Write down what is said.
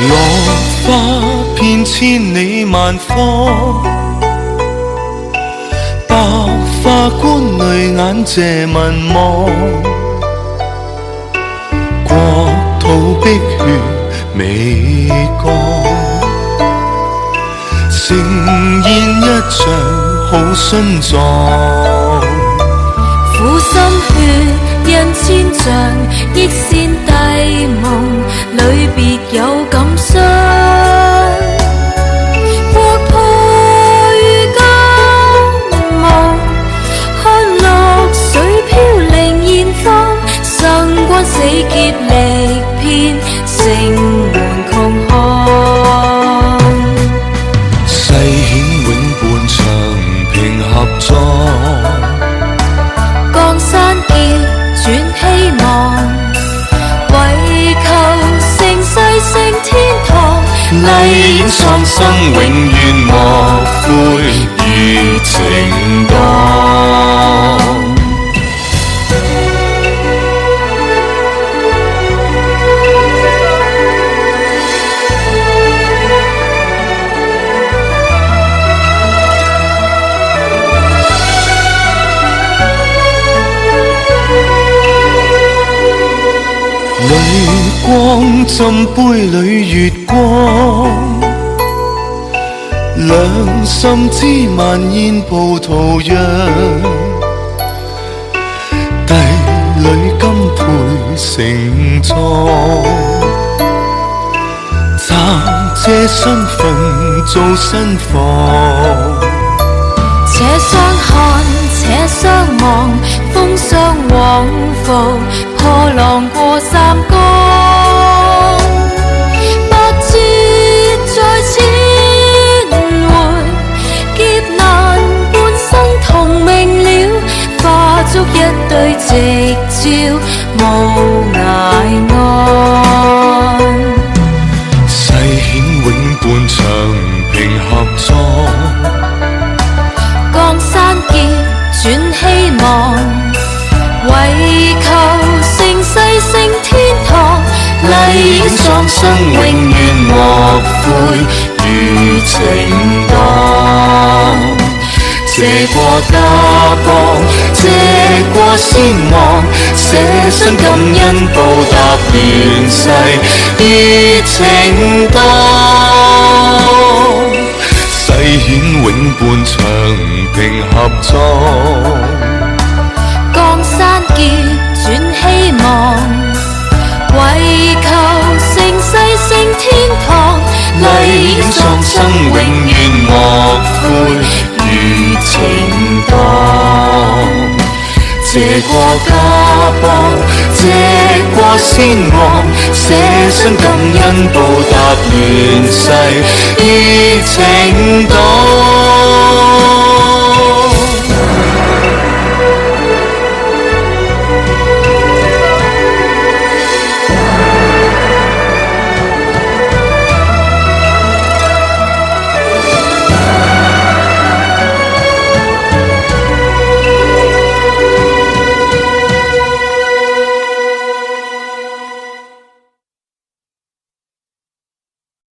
落花遍千里萬方，百花觀淚眼謝民望，國土碧血未乾，盛宴一場好殉葬。苦心血印千丈，億線帝夢裏別有感傷。國破於江夢，看綠水飄零現方，生關死劫歷遍，城門窮巷。世顯永伴長平合葬。江山劫轉希望，為求盛世升天堂。麗影蒼生永遠莫悔於情當。淚光浸杯裏月光，兩心知萬煙報圖樣，帝女金佩盛裝，暫借身份做新房。且相看且相望，風霜往復，破浪過三江。百劫在千回，劫難半生同明了，化足一對夕照，無涯岸。世顯永伴長平合葬。江山劫轉希望，為求盛世升天堂。麗影蒼生永遠莫悔於情當。謝過家邦，謝過先王，捨身感恩報答亂世於情當。世顯永伴長平合葬。江山劫轉希望，為求盛世升天堂。麗影蒼生永遠莫悔於情當。謝過家邦，謝過先王，捨身感恩報答亂世於情當。